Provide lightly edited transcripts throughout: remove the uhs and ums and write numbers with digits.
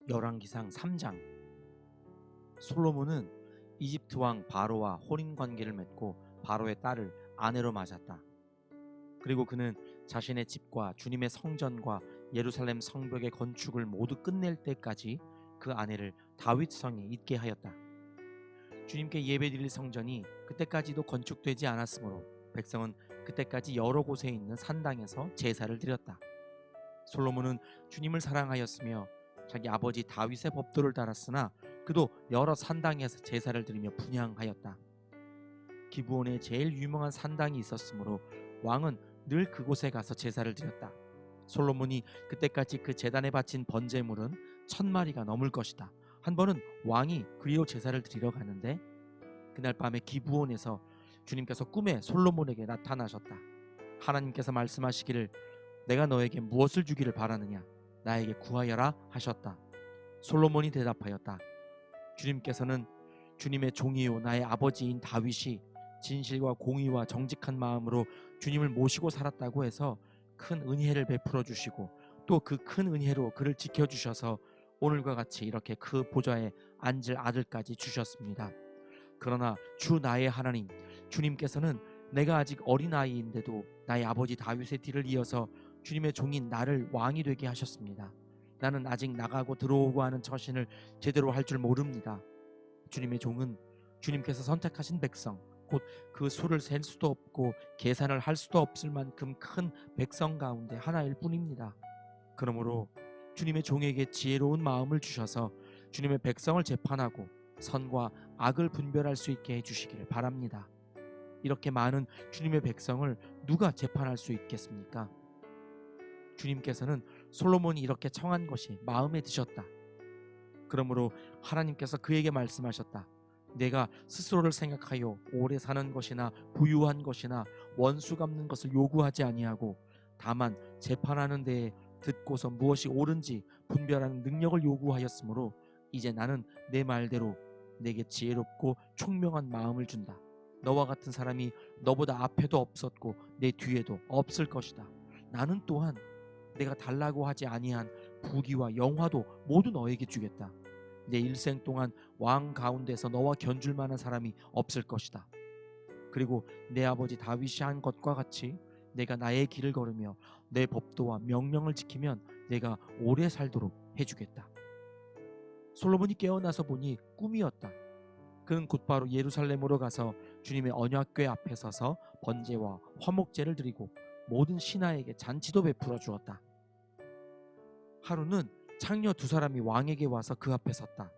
열왕기상 3장. 솔로몬은 이집트 왕 바로와 혼인 관계를 맺고 바로의 딸을 아내로 맞았다. 그리고 그는 자신의 집과 주님의 성전과 예루살렘 성벽의 건축을 모두 끝낼 때까지 그 아내를 다윗 성에 있게 하였다. 주님께 예배드릴 성전이 그때까지도 건축되지 않았으므로 백성은 그때까지 여러 곳에 있는 산당에서 제사를 드렸다. 솔로몬은 주님을 사랑하였으며 자기 아버지 다윗의 법도를 따랐으나 그도 여러 산당에서 제사를 드리며 분향하였다. 기브온에 제일 유명한 산당이 있었으므로 왕은 늘 그곳에 가서 제사를 드렸다. 솔로몬이 그때까지 그 제단에 바친 번제물은 1000마리가 넘을 것이다. 한 번은 왕이 그리로 제사를 드리러 가는데 그날 밤에 기브온에서 주님께서 꿈에 솔로몬에게 나타나셨다. 하나님께서 말씀하시기를 내가 너에게 무엇을 주기를 바라느냐, 나에게 구하여라 하셨다. 솔로몬이 대답하였다. 주님께서는 주님의 종이요 나의 아버지인 다윗이 진실과 공의와 정직한 마음으로 주님을 모시고 살았다고 해서 큰 은혜를 베풀어 주시고 또 그 큰 은혜로 그를 지켜주셔서 오늘과 같이 이렇게 그 보좌에 앉을 아들까지 주셨습니다. 그러나 주 나의 하나님 주님께서는 내가 아직 어린아이인데도 나의 아버지 다윗의 뒤를 이어서 주님의 종인 나를 왕이 되게 하셨습니다. 나는 아직 나가고 들어오고 하는 처신을 제대로 할 줄 모릅니다. 주님의 종은 주님께서 선택하신 백성, 곧 그 수를 셀 수도 없고 계산을 할 수도 없을 만큼 큰 백성 가운데 하나일 뿐입니다. 그러므로 주님의 종에게 지혜로운 마음을 주셔서 주님의 백성을 재판하고 선과 악을 분별할 수 있게 해주시기를 바랍니다. 이렇게 많은 주님의 백성을 누가 재판할 수 있겠습니까? 주님께서는 솔로몬이 이렇게 청한 것이 마음에 드셨다. 그러므로 하나님께서 그에게 말씀하셨다. 내가 스스로를 생각하여 오래 사는 것이나 부유한 것이나 원수 갚는 것을 요구하지 아니하고 다만 재판하는 데에 듣고서 무엇이 옳은지 분별하는 능력을 요구하였으므로 이제 나는 내 말대로 내게 지혜롭고 총명한 마음을 준다. 너와 같은 사람이 너보다 앞에도 없었고 내 뒤에도 없을 것이다. 나는 또한 내가 달라고 하지 아니한 부귀와 영화도 모두 너에게 주겠다. 내 일생 동안 왕 가운데서 너와 견줄 만한 사람이 없을 것이다. 그리고 내 아버지 다윗이 한 것과 같이 내가 나의 길을 걸으며 내 법도와 명령을 지키면 내가 오래 살도록 해주겠다. 솔로몬이 깨어나서 보니 꿈이었다. 그는 곧바로 예루살렘으로 가서 주님의 언약궤 앞에 서서 번제와 화목제를 드리고 모든 신하에게 잔치도 베풀어 주었다. 하루는 창녀 2사람이 왕에게 와서 그 앞에 섰다.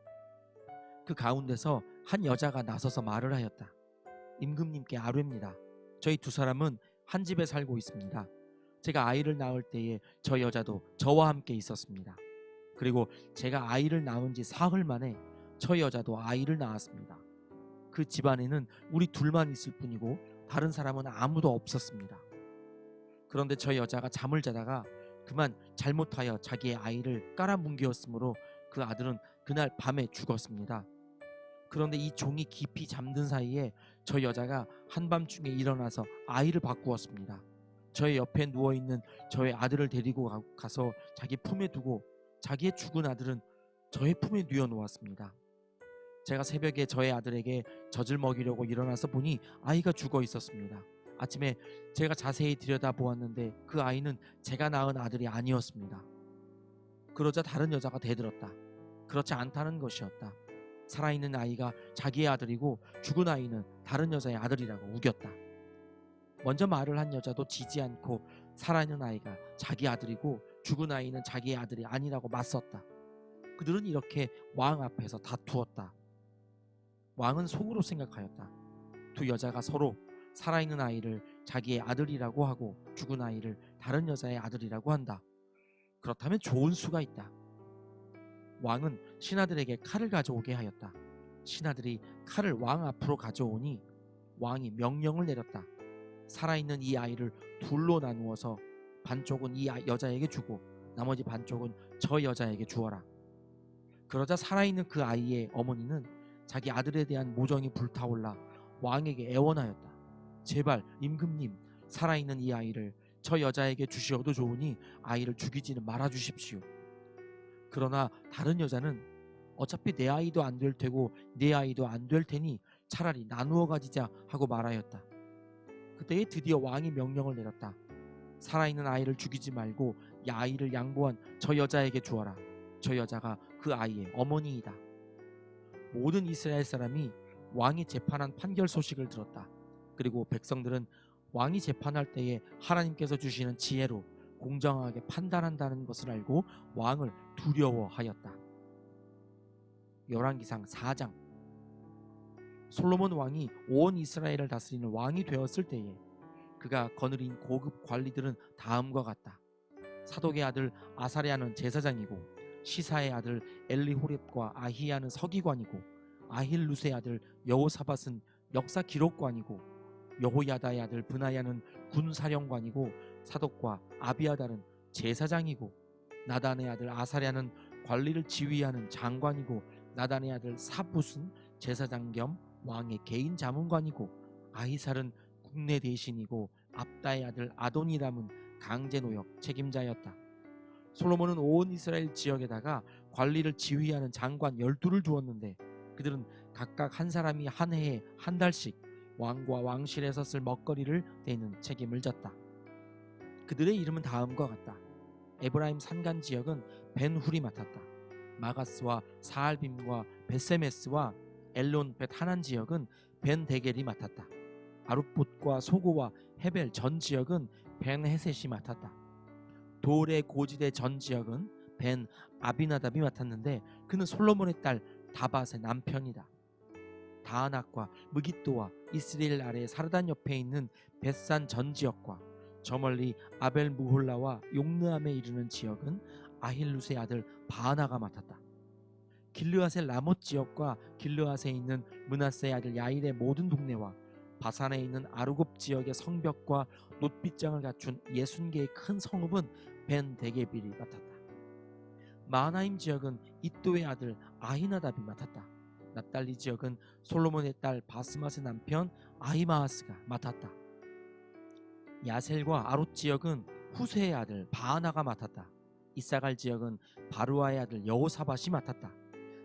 그 가운데서 한 여자가 나서서 말을 하였다. 임금님께 아뢰입니다. 저희 2사람은 한 집에 살고 있습니다. 제가 아이를 낳을 때에 저 여자도 저와 함께 있었습니다. 그리고 제가 아이를 낳은 지 사흘 만에 저 여자도 아이를 낳았습니다. 그 집안에는 우리 둘만 있을 뿐이고 다른 사람은 아무도 없었습니다. 그런데 저 여자가 잠을 자다가 그만 잘못하여 자기의 아이를 깔아뭉개었으므로 그 아들은 그날 밤에 죽었습니다. 그런데 이 종이 깊이 잠든 사이에 저 여자가 한밤중에 일어나서 아이를 바꾸었습니다. 저의 옆에 누워있는 저의 아들을 데리고 가서 자기 품에 두고 자기의 죽은 아들은 저의 품에 뉘어놓았습니다. 제가 새벽에 저의 아들에게 젖을 먹이려고 일어나서 보니 아이가 죽어 있었습니다. 아침에 제가 자세히 들여다보았는데 그 아이는 제가 낳은 아들이 아니었습니다. 그러자 다른 여자가 대들었다. 그렇지 않다는 것이었다. 살아있는 아이가 자기의 아들이고 죽은 아이는 다른 여자의 아들이라고 우겼다. 먼저 말을 한 여자도 지지 않고 살아있는 아이가 자기 아들이고 죽은 아이는 자기의 아들이 아니라고 맞섰다. 그들은 이렇게 왕 앞에서 다투었다. 왕은 속으로 생각하였다. 2 여자가 서로 살아있는 아이를 자기의 아들이라고 하고 죽은 아이를 다른 여자의 아들이라고 한다. 그렇다면 좋은 수가 있다. 왕은 신하들에게 칼을 가져오게 하였다. 신하들이 칼을 왕 앞으로 가져오니 왕이 명령을 내렸다. 살아있는 이 아이를 둘로 나누어서 반쪽은 이 여자에게 주고 나머지 반쪽은 저 여자에게 주어라. 그러자 살아있는 그 아이의 어머니는 자기 아들에 대한 모정이 불타올라 왕에게 애원하였다. 제발 임금님, 살아있는 이 아이를 저 여자에게 주시어도 좋으니 아이를 죽이지는 말아 주십시오. 그러나 다른 여자는 어차피 내 아이도 안 될 테고 내 아이도 안 될 테니 차라리 나누어 가지자 하고 말하였다. 그때에 드디어 왕이 명령을 내렸다. 살아있는 아이를 죽이지 말고 이 아이를 양보한 저 여자에게 주어라. 저 여자가 그 아이의 어머니이다. 모든 이스라엘 사람이 왕이 재판한 판결 소식을 들었다. 그리고 백성들은 왕이 재판할 때에 하나님께서 주시는 지혜로 공정하게 판단한다는 것을 알고 왕을 두려워하였다. 열왕기상 4장. 솔로몬 왕이 온 이스라엘을 다스리는 왕이 되었을 때에 그가 거느린 고급 관리들은 다음과 같다. 사독의 아들 아사랴는 제사장이고, 시사의 아들 엘리호렙과 아히야는 서기관이고, 아힐루스의 아들 여호사밧은 역사 기록관이고, 여호야다의 아들 브나야는 군사령관이고, 사독과 아비아달은 제사장이고, 나단의 아들 아사랴는 관리를 지휘하는 장관이고, 나단의 아들 사붓은 제사장 겸 왕의 개인 자문관이고, 아히살은 국내 대신이고, 압다의 아들 아도니람은 강제노역 책임자였다. 솔로몬은 온 이스라엘 지역에다가 관리를 지휘하는 장관 12를 두었는데 그들은 각각 한 사람이 한 해에 한 달씩 왕과 왕실에서 쓸 먹거리를 대는 책임을 졌다. 그들의 이름은 다음과 같다. 에브라임 산간 지역은 벤훌이 맡았다. 마가스와 사알빔과 베세메스와 엘론 벳하난 지역은 벤데겔이 맡았다. 아룻봇과 소고와 헤벨 전 지역은 벤헤셋이 맡았다. 돌의 고지대 전 지역은 벤 아비나답이 맡았는데 그는 솔로몬의 딸 다밧의 남편이다. 다아낙과 무깃도와 이스라엘 아래 사르단 옆에 있는 벳산 전 지역과 저 멀리 아벨 무홀라와 용르암에 이르는 지역은 아힐루스의 아들 바하나가 맡았다. 길르앗의 라못 지역과 길르앗에 있는 므낫세의 아들 야일의 모든 동네와 바산에 있는 아르곱 지역의 성벽과 놋빗장을 갖춘 60개의 큰 성읍은 벤 데게빌이 맡았다. 마하나임 지역은 이또의 아들 아히나답이 맡았다. 납달리 지역은 솔로몬의 딸 바스맛의 남편 아히마아스가 맡았다. 야셀과 아롯 지역은 후세의 아들 바하나가 맡았다. 이사갈 지역은 바루아의 아들 여호사밧이 맡았다.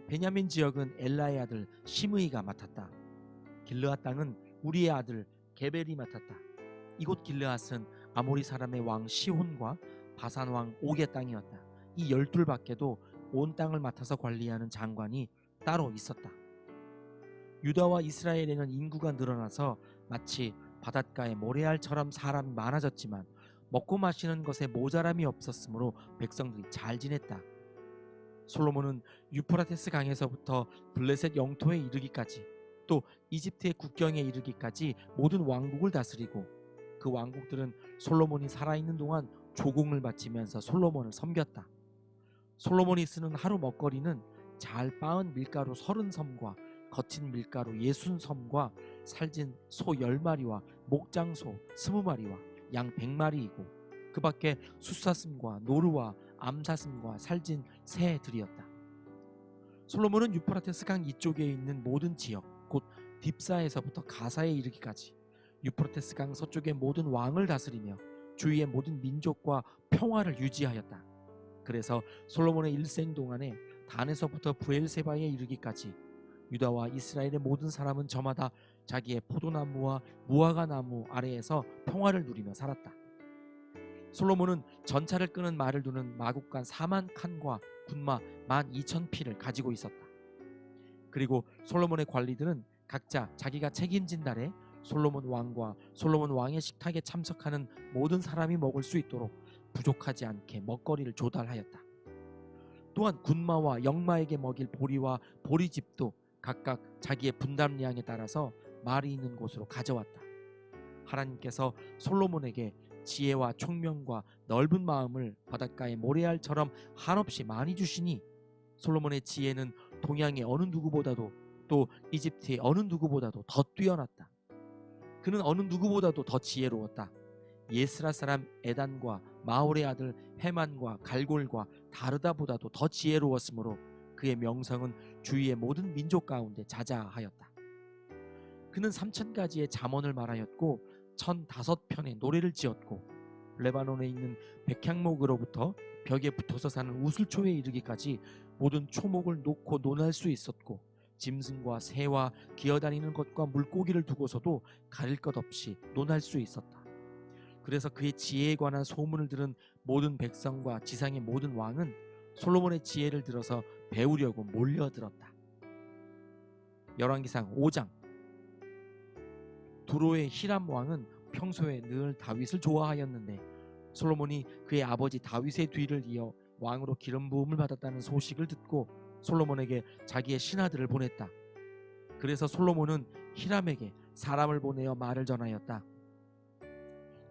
베냐민 지역은 엘라의 아들 시므이가 맡았다. 길르앗 땅은 우리의 아들 게벨이 맡았다. 이곳 길르앗은 아모리 사람의 왕 시혼과 바산 왕 옥의 땅이었다. 이 12 밖에도 온 땅을 맡아서 관리하는 장관이 따로 있었다. 유다와 이스라엘에는 인구가 늘어나서 마치 바닷가의 모래알처럼 사람이 많아졌지만 먹고 마시는 것에 모자람이 없었으므로 백성들이 잘 지냈다. 솔로몬은 유프라테스 강에서부터 블레셋 영토에 이르기까지 또 이집트의 국경에 이르기까지 모든 왕국을 다스리고 그 왕국들은 솔로몬이 살아있는 동안 조공을 바치면서 솔로몬을 섬겼다. 솔로몬이 쓰는 하루 먹거리는 잘 빻은 밀가루 30섬과 거친 밀가루 60섬과 살진 소 10마리와 목장소 20마리와 양 100마리이고 그 밖에 숫사슴과 노루와 암사슴과 살진 새들이었다. 솔로몬은 유프라테스 강 이쪽에 있는 모든 지역 곧 딥사에서부터 가사에 이르기까지 유프라테스 강 서쪽의 모든 왕을 다스리며 주위의 모든 민족과 평화를 유지하였다. 그래서 솔로몬의 일생 동안에 단에서부터 브엘세바에 이르기까지 유다와 이스라엘의 모든 사람은 저마다 자기의 포도나무와 무화과 나무 아래에서 평화를 누리며 살았다. 솔로몬은 전차를 끄는 말을 두는 마국간 4만 칸과 군마 12,000피를 가지고 있었다. 그리고 솔로몬의 관리들은 각자 자기가 책임진 달에 솔로몬 왕과 솔로몬 왕의 식탁에 참석하는 모든 사람이 먹을 수 있도록 부족하지 않게 먹거리를 조달하였다. 또한 군마와 영마에게 먹일 보리와 보리집도 각각 자기의 분담량에 따라서 말이 있는 곳으로 가져왔다. 하나님께서 솔로몬에게 지혜와 총명과 넓은 마음을 바닷가의 모래알처럼 한없이 많이 주시니 솔로몬의 지혜는 동양의 어느 누구보다도 또 이집트의 어느 누구보다도 더 뛰어났다. 그는 어느 누구보다도 더 지혜로웠다. 예스라 사람 에단과 마올의 아들 헤만과 갈골과 다르다보다도 더 지혜로웠으므로 그의 명성은 주위의 모든 민족 가운데 자자하였다. 그는 3,000가지의 잠언을 말하였고 1,005편의 노래를 지었고 레바논에 있는 백향목으로부터 벽에 붙어서 사는 우슬초에 이르기까지 모든 초목을 놓고 논할 수 있었고, 짐승과 새와 기어다니는 것과 물고기를 두고서도 가릴 것 없이 논할 수 있었다. 그래서 그의 지혜에 관한 소문을 들은 모든 백성과 지상의 모든 왕은 솔로몬의 지혜를 들어서 배우려고 몰려들었다. 열왕기상 5장. 두로의 히람 왕은 평소에 늘 다윗을 좋아하였는데 솔로몬이 그의 아버지 다윗의 뒤를 이어 왕으로 기름 부음을 받았다는 소식을 듣고 솔로몬에게 자기의 신하들을 보냈다. 그래서 솔로몬은 히람에게 사람을 보내어 말을 전하였다.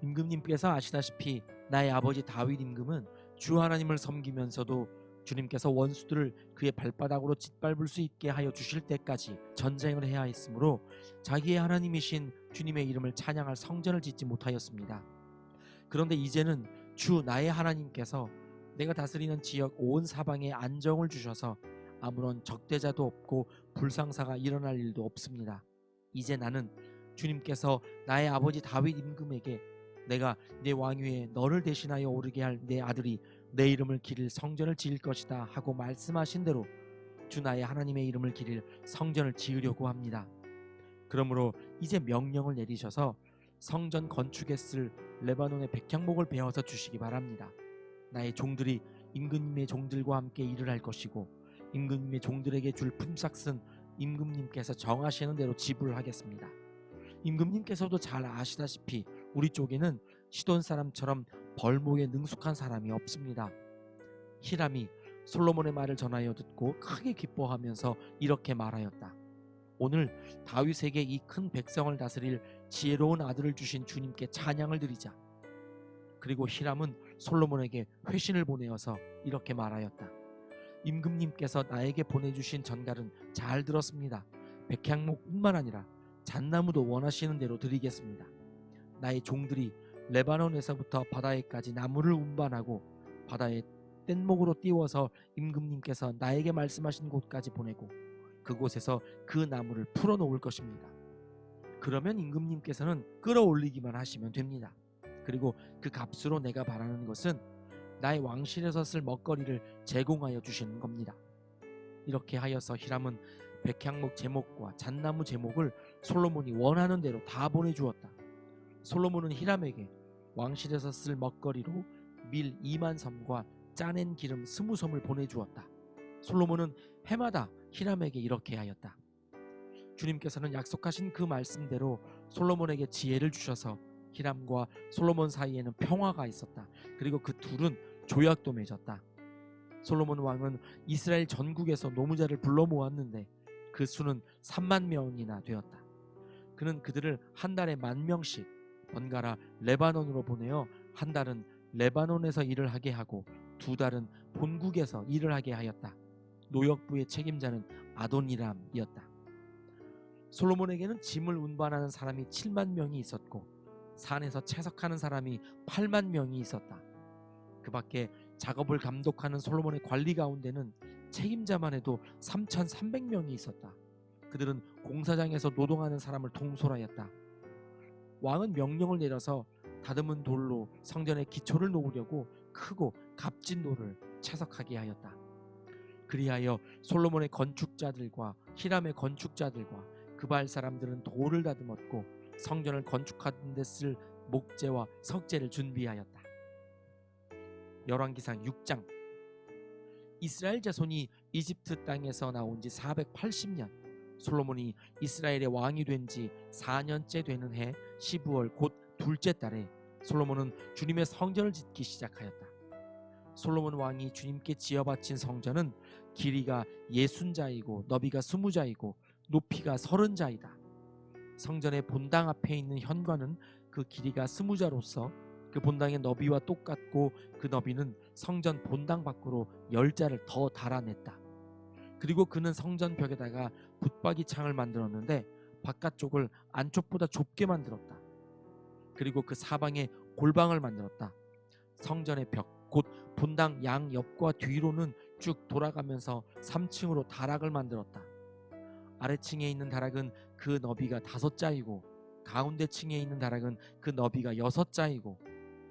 임금님께서 아시다시피 나의 아버지 다윗 임금은 주 하나님을 섬기면서도 주님께서 원수들을 그의 발바닥으로 짓밟을 수 있게 하여 주실 때까지 전쟁을 해야 했으므로 자기의 하나님이신 주님의 이름을 찬양할 성전을 짓지 못하였습니다. 그런데 이제는 주 나의 하나님께서 내가 다스리는 지역 온 사방에 안정을 주셔서 아무런 적대자도 없고 불상사가 일어날 일도 없습니다. 이제 나는 주님께서 나의 아버지 다윗 임금에게 내가 내 왕위에 너를 대신하여 오르게 할 내 아들이 내 이름을 기릴 성전을 지을 것이다 하고 말씀하신 대로 주 나의 하나님의 이름을 기릴 성전을 지으려고 합니다. 그러므로 이제 명령을 내리셔서 성전 건축에 쓸 레바논의 백향목을 베어서 주시기 바랍니다. 나의 종들이 임금님의 종들과 함께 일을 할 것이고 임금님의 종들에게 줄 품삯은 임금님께서 정하시는 대로 지불하겠습니다. 임금님께서도 잘 아시다시피 우리 쪽에는 시돈 사람처럼 벌목에 능숙한 사람이 없습니다. 히람이 솔로몬의 말을 전하여 듣고 크게 기뻐하면서 이렇게 말하였다. 오늘 다윗에게 이 큰 백성을 다스릴 지혜로운 아들을 주신 주님께 찬양을 드리자. 그리고 히람은 솔로몬에게 회신을 보내어서 이렇게 말하였다. 임금님께서 나에게 보내주신 전갈은 잘 들었습니다. 백향목뿐만 아니라 잣나무도 원하시는 대로 드리겠습니다. 나의 종들이 레바논에서부터 바다에까지 나무를 운반하고 바다에 뗏목으로 띄워서 임금님께서 나에게 말씀하신 곳까지 보내고 그곳에서 그 나무를 풀어놓을 것입니다. 그러면 임금님께서는 끌어올리기만 하시면 됩니다. 그리고 그 값으로 내가 바라는 것은 나의 왕실에서 쓸 먹거리를 제공하여 주시는 겁니다. 이렇게 하여서 히람은 백향목 제목과 잣나무 제목을 솔로몬이 원하는 대로 다 보내주었다. 솔로몬은 히람에게 왕실에서 쓸 먹거리로 밀 2만 섬과 짜낸 기름 20섬을 보내주었다. 솔로몬은 해마다 히람에게 이렇게 하였다. 주님께서는 약속하신 그 말씀대로 솔로몬에게 지혜를 주셔서 히람과 솔로몬 사이에는 평화가 있었다. 그리고 그 둘은 조약도 맺었다. 솔로몬 왕은 이스라엘 전국에서 노무자를 불러 모았는데 그 수는 3만 명이나 되었다. 그는 그들을 한 달에 10,000명씩 번갈아 레바논으로 보내어 한 달은 레바논에서 일을 하게 하고 2달은 본국에서 일을 하게 하였다. 노역부의 책임자는 아도니람이었다. 솔로몬에게는 짐을 운반하는 사람이 7만 명이 있었고 산에서 채석하는 사람이 8만 명이 있었다. 그 밖에 작업을 감독하는 솔로몬의 관리 가운데는 책임자만 해도 3,300명이 있었다. 그들은 공사장에서 노동하는 사람을 통솔하였다. 왕은 명령을 내려서 다듬은 돌로 성전의 기초를 놓으려고 크고 값진 돌을 채석하게 하였다. 그리하여 솔로몬의 건축자들과 히람의 건축자들과 그발 사람들은 돌을 다듬었고 성전을 건축하는 데 쓸 목재와 석재를 준비하였다. 열왕기상 6장. 이스라엘 자손이 이집트 땅에서 나온 지 480년, 솔로몬이 이스라엘의 왕이 된 지 4년째 되는 해 12월 곧 둘째 달에 솔로몬은 주님의 성전을 짓기 시작하였다. 솔로몬 왕이 주님께 지어 바친 성전은 길이가 60자이고 너비가 20자이고 높이가 30자이다. 성전의 본당 앞에 있는 현관은 그 길이가 20자로서 그 본당의 너비와 똑같고 그 너비는 성전 본당 밖으로 10자를 더 달아냈다. 그리고 그는 성전 벽에다가 붙박이 창을 만들었는데 바깥쪽을 안쪽보다 좁게 만들었다. 그리고 그 사방에 골방을 만들었다. 성전의 벽, 곧 본당 양 옆과 뒤로는 쭉 돌아가면서 3층으로 다락을 만들었다. 아래층에 있는 다락은 그 너비가 5자이고 가운데 층에 있는 다락은 그 너비가 6자이고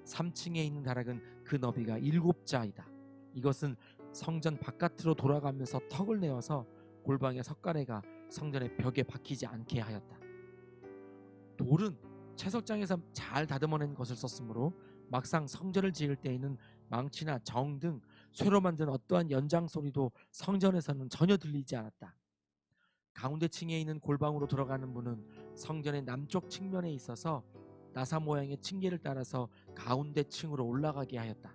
3층에 있는 다락은 그 너비가 7자이다. 이것은 성전 바깥으로 돌아가면서 턱을 내어서 골방의 석가래가 성전의 벽에 박히지 않게 하였다. 돌은 채석장에서 잘 다듬어낸 것을 썼으므로 막상 성전을 지을 때에는 망치나 정 등 쇠로 만든 어떠한 연장 소리도 성전에서는 전혀 들리지 않았다. 가운데 층에 있는 골방으로 들어가는 문은 성전의 남쪽 측면에 있어서 나사 모양의 층계를 따라서 가운데 층으로 올라가게 하였다.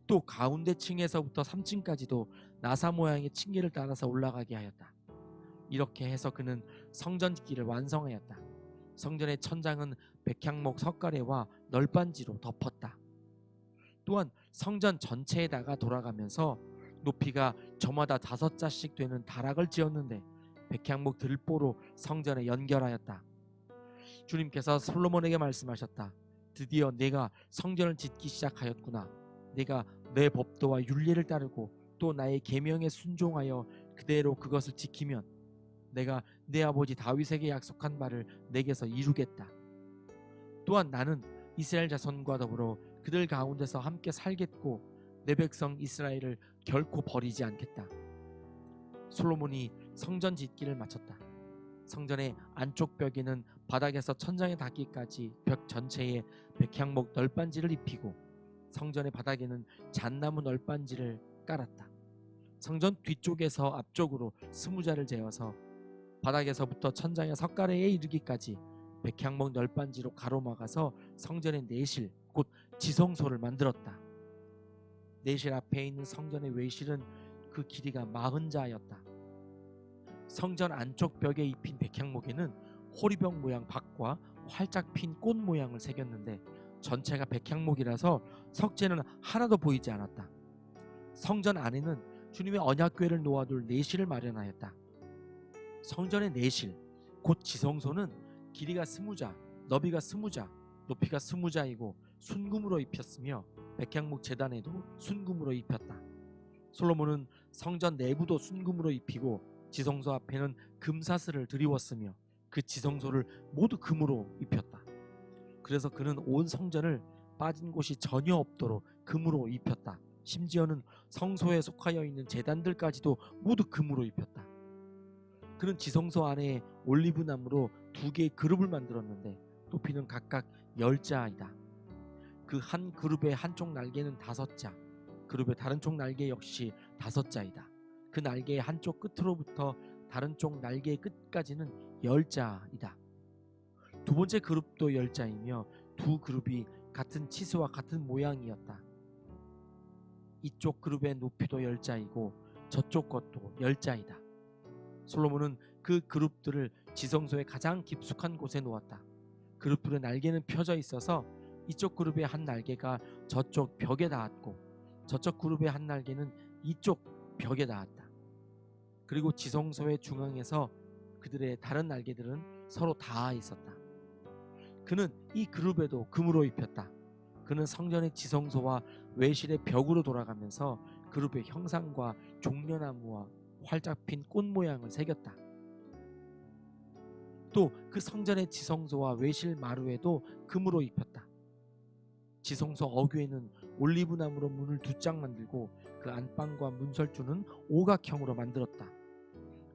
또 가운데 층에서부터 3층까지도 나사 모양의 층계를 따라서 올라가게 하였다. 이렇게 해서 그는 성전 짓기를 완성하였다. 성전의 천장은 백향목 석가래와 널빤지로 덮었다. 또한 성전 전체에다가 돌아가면서 높이가 저마다 5자씩 되는 다락을 지었는데 백향목 들보로 성전에 연결하였다. 주님께서 솔로몬에게 말씀하셨다. 드디어 내가 성전을 짓기 시작하였구나. 내가 내 법도와 율례를 따르고 또 나의 계명에 순종하여 그대로 그것을 지키면 내가 내 아버지 다윗에게 약속한 바를 내게서 이루겠다. 또한 나는 이스라엘 자손과 더불어 그들 가운데서 함께 살겠고 내 백성 이스라엘을 결코 버리지 않겠다. 솔로몬이 성전 짓기를 마쳤다. 성전의 안쪽 벽에는 바닥에서 천장에 닿기까지 벽 전체에 백향목 널빤지를 입히고 성전의 바닥에는 잣나무 널빤지를 깔았다. 성전 뒤쪽에서 앞쪽으로 20자를 재어서 바닥에서부터 천장의 석가래에 이르기까지 백향목 널빤지로 가로막아서 성전의 내실 곧 지성소를 만들었다. 내실 앞에 있는 성전의 외실은 그 길이가 40자였다. 성전 안쪽 벽에 입힌 백향목에는 호리병 모양 박과 활짝 핀 꽃 모양을 새겼는데 전체가 백향목이라서 석재는 하나도 보이지 않았다. 성전 안에는 주님의 언약궤를 놓아둘 내실을 마련하였다. 성전의 내실 곧 지성소는 길이가 20자, 너비가 20자, 높이가 20자이고 순금으로 입혔으며 백향목 제단에도 순금으로 입혔다. 솔로몬은 성전 내부도 순금으로 입히고 지성소 앞에는 금사슬을 드리웠으며 그 지성소를 모두 금으로 입혔다. 그래서 그는 온 성전을 빠진 곳이 전혀 없도록 금으로 입혔다. 심지어는 성소에 속하여 있는 제단들까지도 모두 금으로 입혔다. 그는 지성소 안에 올리브나무로 2개의 그룹을 만들었는데 높이는 각각 10자이다. 그 한 그룹의 한쪽 날개는 5자, 그룹의 다른 쪽 날개 역시 5자이다. 그 날개의 한쪽 끝으로부터 다른 쪽 날개의 끝까지는 10자이다. 두 번째 그룹도 10자이며 두 그룹이 같은 치수와 같은 모양이었다. 이쪽 그룹의 높이도 10자이고 저쪽 것도 10자이다. 솔로몬은 그 그룹들을 지성소의 가장 깊숙한 곳에 놓았다. 그룹들의 날개는 펴져 있어서 이쪽 그룹의 한 날개가 저쪽 벽에 닿았고 저쪽 그룹의 한 날개는 이쪽 벽에 닿았다. 그리고 지성소의 중앙에서 그들의 다른 날개들은 서로 닿아 있었다. 그는 이 그룹에도 금으로 입혔다. 그는 성전의 지성소와 외실의 벽으로 돌아가면서 그룹의 형상과 종려나무와 활짝 핀 꽃 모양을 새겼다. 또 그 성전의 지성소와 외실 마루에도 금으로 입혔다. 지성소 어귀에는 올리브나무로 문을 2짝 만들고 그 안방과 문설주는 오각형으로 만들었다.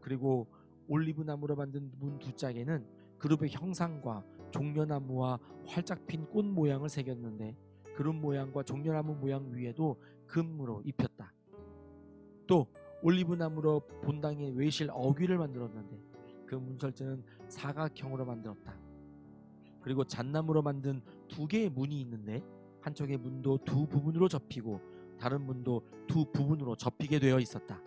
그리고 올리브나무로 만든 문 2짝에는 그룹의 형상과 종려나무와 활짝 핀 꽃 모양을 새겼는데 그룹 모양과 종려나무 모양 위에도 금으로 입혔다. 또 올리브나무로 본당의 외실 어귀를 만들었는데 그 문설주는 사각형으로 만들었다. 그리고 잣나무로 만든 2개의 문이 있는데 한쪽의 문도 2 부분으로 접히고 다른 문도 2 부분으로 접히게 되어 있었다.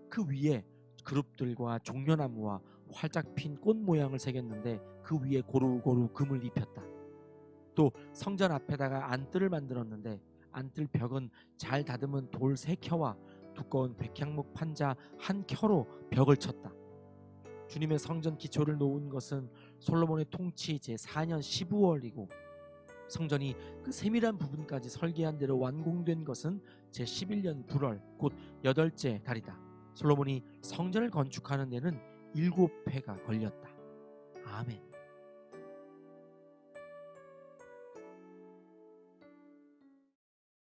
그 위에 그룹들과 종려나무와 활짝 핀 꽃 모양을 새겼는데 그 위에 고루고루 금을 입혔다. 또 성전 앞에다가 안뜰을 만들었는데 안뜰 벽은 잘 다듬은 돌 3켜와 두꺼운 백향목 판자 1켜로 벽을 쳤다. 주님의 성전 기초를 놓은 것은 솔로몬의 통치 제4년 15월이고 성전이 그 세밀한 부분까지 설계한 대로 완공된 것은 제11년 9월 곧 8째 달이다. 솔로몬이 성전을 건축하는 데는 7해가 걸렸다. 아멘.